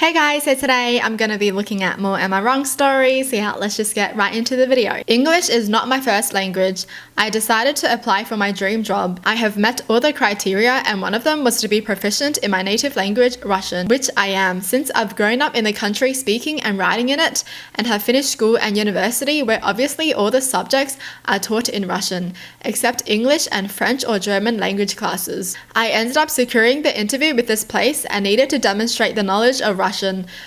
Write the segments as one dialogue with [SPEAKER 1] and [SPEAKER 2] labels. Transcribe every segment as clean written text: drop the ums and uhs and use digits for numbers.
[SPEAKER 1] Hey guys, so today I'm going to be looking at more Am I Wrong stories. So yeah, let's just get right into the video. English is not my first language. I decided to apply for my dream job. I have met all the criteria and one of them was to be proficient in my native language, Russian, which I am since I've grown up in the country speaking and writing in it and have finished school and university where obviously all the subjects are taught in Russian, except English and French or German language classes. I ended up securing the interview with this place and needed to demonstrate the knowledge of Russian,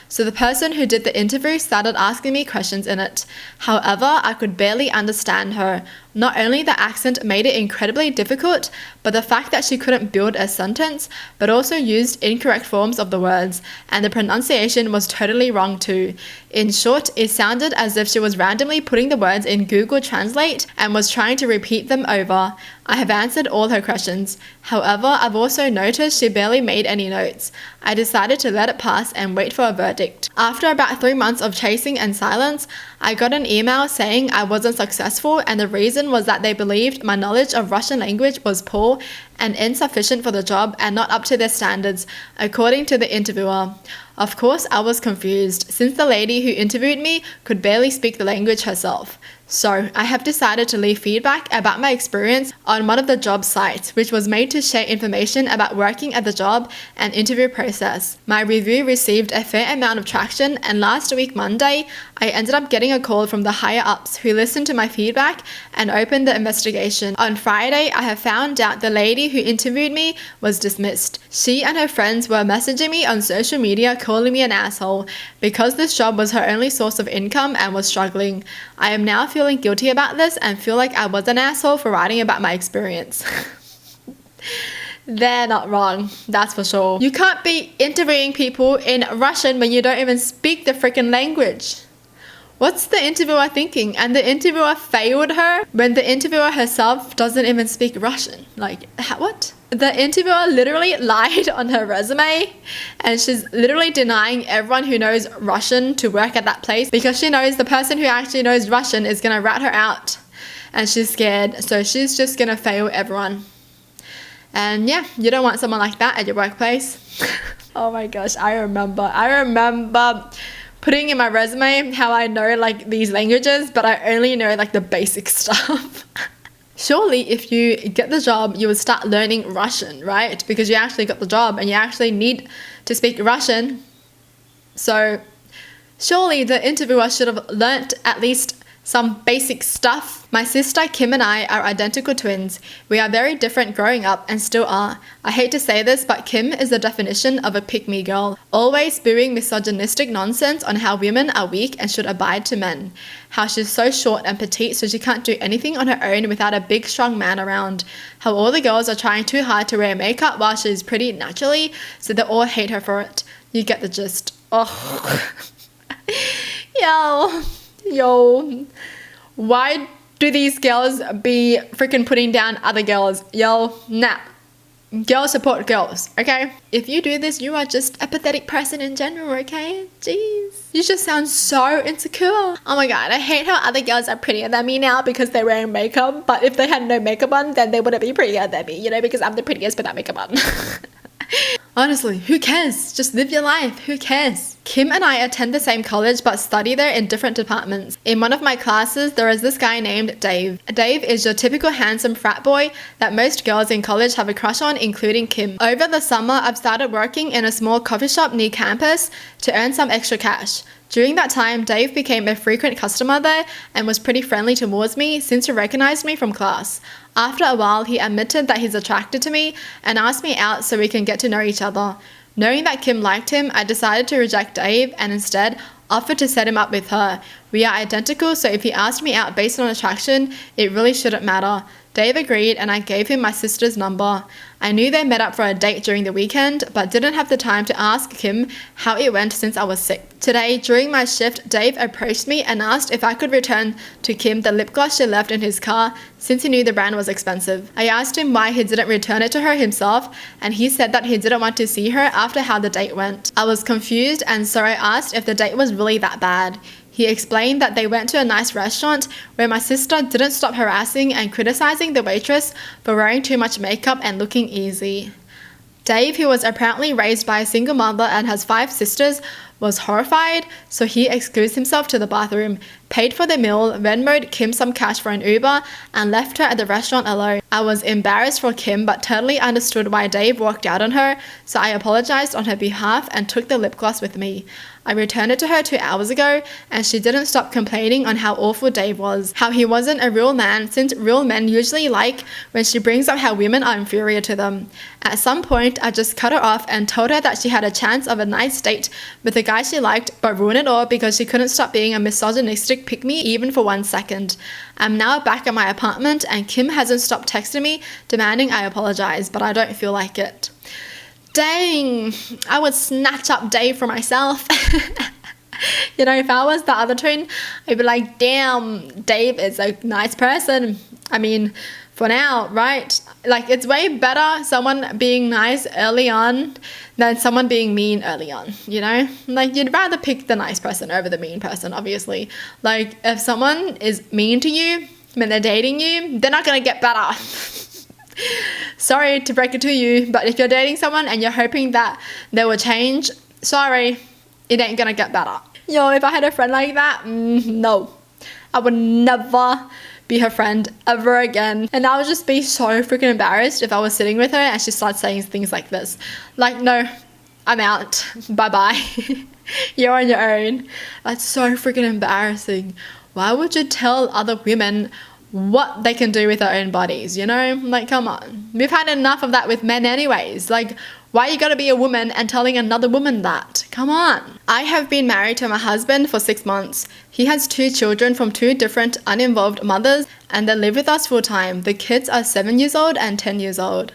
[SPEAKER 1] so the person who did the interview started asking me questions in it. However, I could barely understand her. Not only the accent made it incredibly difficult, but the fact that she couldn't build a sentence, but also used incorrect forms of the words, and the pronunciation was totally wrong too. In short, it sounded as if she was randomly putting the words in Google Translate and was trying to repeat them over. I have answered all her questions. However, I've also noticed she barely made any notes. I decided to let it pass and wait for a verdict. After about 3 months of chasing and silence, I got an email saying I wasn't successful, and the reason was that they believed my knowledge of Russian language was poor and insufficient for the job and not up to their standards, according to the interviewer. Of course, I was confused, since the lady who interviewed me could barely speak the language herself. So, I have decided to leave feedback about my experience on one of the job sites, which was made to share information about working at the job and interview process. My review received a fair amount of traction, and last week, Monday, I ended up getting a call from the higher-ups who listened to my feedback and opened the investigation. On Friday, I have found out the lady who interviewed me was dismissed. She and her friends were messaging me on social media calling me an asshole because this job was her only source of income and was struggling. I am now feeling guilty about this and feel like I was an asshole for writing about my experience. They're not wrong, that's for sure. You can't be interviewing people in Russian when you don't even speak the freaking language. What's the interviewer thinking? And the interviewer failed her when the interviewer herself doesn't even speak Russian. Like, what? The interviewer literally lied on her resume, and she's literally denying everyone who knows Russian to work at that place because she knows the person who actually knows Russian is going to rat her out, and she's scared, so she's just going to fail everyone. And yeah, you don't want someone like that at your workplace. Oh my gosh, I remember putting in my resume how I know like these languages, but I only know like the basic stuff. Surely if you get the job, you would start learning Russian, right? Because you actually got the job and you actually need to speak Russian. So surely the interviewer should have learnt at least some basic stuff. My sister Kim and I are identical twins. We are very different growing up and still are. I hate to say this, but Kim is the definition of a pick-me girl, always spewing misogynistic nonsense on how women are weak and should abide to men. How she's so short and petite so she can't do anything on her own without a big strong man around. How all the girls are trying too hard to wear makeup while she's pretty naturally, so they all hate her for it. You get the gist. Oh. Yo, why do these girls be freaking putting down other girls? Yo, nah. Girls support girls, okay? If you do this, you are just a pathetic person in general, okay? Jeez. You just sound so insecure. Oh my god, I hate how other girls are prettier than me now because they're wearing makeup. But if they had no makeup on, then they wouldn't be prettier than me, you know, because I'm the prettiest without makeup on. Honestly, who cares? Just live your life. Who cares? Kim and I attend the same college but study there in different departments. In one of my classes, there is this guy named Dave. Dave is your typical handsome frat boy that most girls in college have a crush on, including Kim. Over the summer, I've started working in a small coffee shop near campus to earn some extra cash. During that time, Dave became a frequent customer there and was pretty friendly towards me since he recognized me from class. After a while, he admitted that he's attracted to me and asked me out so we can get to know each other. Knowing that Kim liked him, I decided to reject Dave and instead offered to set him up with her. We are identical, so if he asked me out based on attraction, it really shouldn't matter. Dave agreed and I gave him my sister's number. I knew they met up for a date during the weekend, but didn't have the time to ask Kim how it went since I was sick. Today, during my shift, Dave approached me and asked if I could return to Kim the lip gloss she left in his car since he knew the brand was expensive. I asked him why he didn't return it to her himself, and he said that he didn't want to see her after how the date went. I was confused, and so I asked if the date was really that bad. He explained that they went to a nice restaurant where my sister didn't stop harassing and criticizing the waitress for wearing too much makeup and looking easy. Dave, who was apparently raised by a single mother and has 5 sisters, was horrified, so he excused himself to the bathroom, paid for the meal, Venmo'd Kim some cash for an Uber, and left her at the restaurant alone. I was embarrassed for Kim, but totally understood why Dave walked out on her, so I apologized on her behalf and took the lip gloss with me. I returned it to her 2 hours ago, and she didn't stop complaining on how awful Dave was, how he wasn't a real man, since real men usually like when she brings up how women are inferior to them. At some point, I just cut her off and told her that she had a chance of a nice date with a guy she liked, but ruined it all because she couldn't stop being a misogynistic pick-me even for 1 second. I'm now back at my apartment, and Kim hasn't stopped texting me demanding I apologize, but I don't feel like it. Dang, I would snatch up Dave for myself. You know, if I was the other twin, I'd be like, damn, Dave is a nice person. I mean, for now, right? Like, it's way better someone being nice early on than someone being mean early on, you know? Like, you'd rather pick the nice person over the mean person, obviously. Like, if someone is mean to you when they're dating you, they're not gonna get better. Sorry to break it to you, but if you're dating someone and you're hoping that they will change, sorry, it ain't gonna get better. Yo, if I had a friend like that, no, I would never be her friend ever again. And I would just be so freaking embarrassed if I was sitting with her and she starts saying things like this. Like, no, I'm out, bye-bye. You're on your own. That's so freaking embarrassing. Why would you tell other women what they can do with their own bodies, you know? Like, come on. We've had enough of that with men anyways. Like, why you gotta be a woman and telling another woman that? Come on. I have been married to my husband for 6 months. He has 2 children from 2 different uninvolved mothers, and they live with us full time. The kids are 7 years old and 10 years old.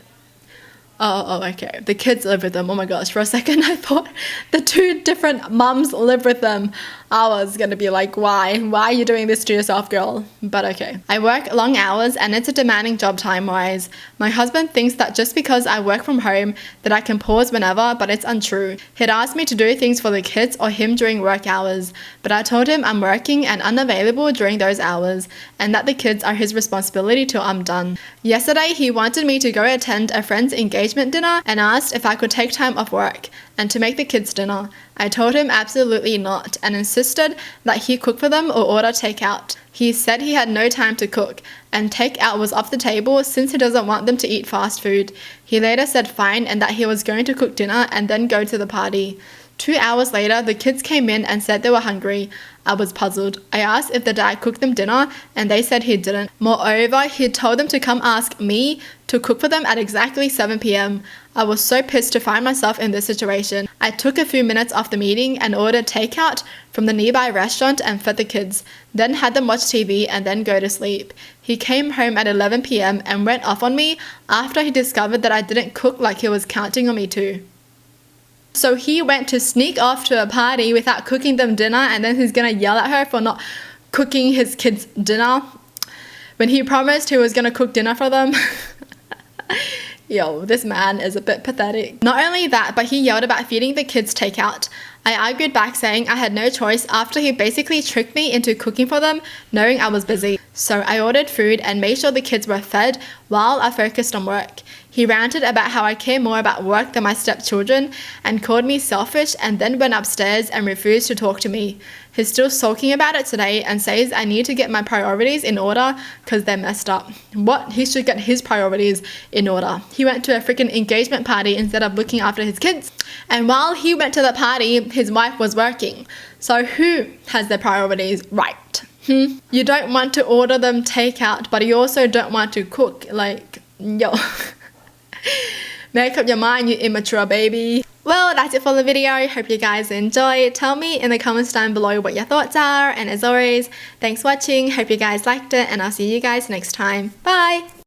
[SPEAKER 1] Oh, okay. The kids live with them. Oh my gosh, for a second I thought the 2 different mums live with them. I was gonna be like, why? Why are you doing this to yourself, girl? But okay. I work long hours and it's a demanding job time-wise. My husband thinks that just because I work from home that I can pause whenever, but it's untrue. He'd ask me to do things for the kids or him during work hours, but I told him I'm working and unavailable during those hours and that the kids are his responsibility till I'm done. Yesterday, he wanted me to go attend a friend's engagement dinner and asked if I could take time off work and to make the kids dinner. I told him absolutely not and insisted that he cook for them or order takeout. He said he had no time to cook and takeout was off the table since he doesn't want them to eat fast food. He later said fine and that he was going to cook dinner and then go to the party. 2 hours later, the kids came in and said they were hungry. I was puzzled. I asked if the dad cooked them dinner and they said he didn't. Moreover, he told them to come ask me to cook for them at exactly 7 p.m. I was so pissed to find myself in this situation. I took a few minutes off the meeting and ordered takeout from the nearby restaurant and fed the kids, then had them watch TV and then go to sleep. He came home at 11 p.m. and went off on me after he discovered that I didn't cook like he was counting on me to. So he went to sneak off to a party without cooking them dinner and then he's gonna yell at her for not cooking his kids dinner when he promised he was gonna cook dinner for them. Yo, this man is a bit pathetic. Not only that, but he yelled about feeding the kids takeout. I argued back saying I had no choice after he basically tricked me into cooking for them knowing I was busy. So I ordered food and made sure the kids were fed while I focused on work. He ranted about how I care more about work than my stepchildren and called me selfish and then went upstairs and refused to talk to me. He's still sulking about it today and says I need to get my priorities in order because they're messed up. What? He should get his priorities in order. He went to a freaking engagement party instead of looking after his kids. And while he went to the party, his wife was working. So who has their priorities right? You don't want to order them takeout, but you also don't want to cook. Like, yo. Make up your mind, you immature baby. Well, that's it for the video. Hope you guys enjoy. Tell me in the comments down below what your thoughts are. And as always, thanks for watching. Hope you guys liked it and I'll see you guys next time. Bye!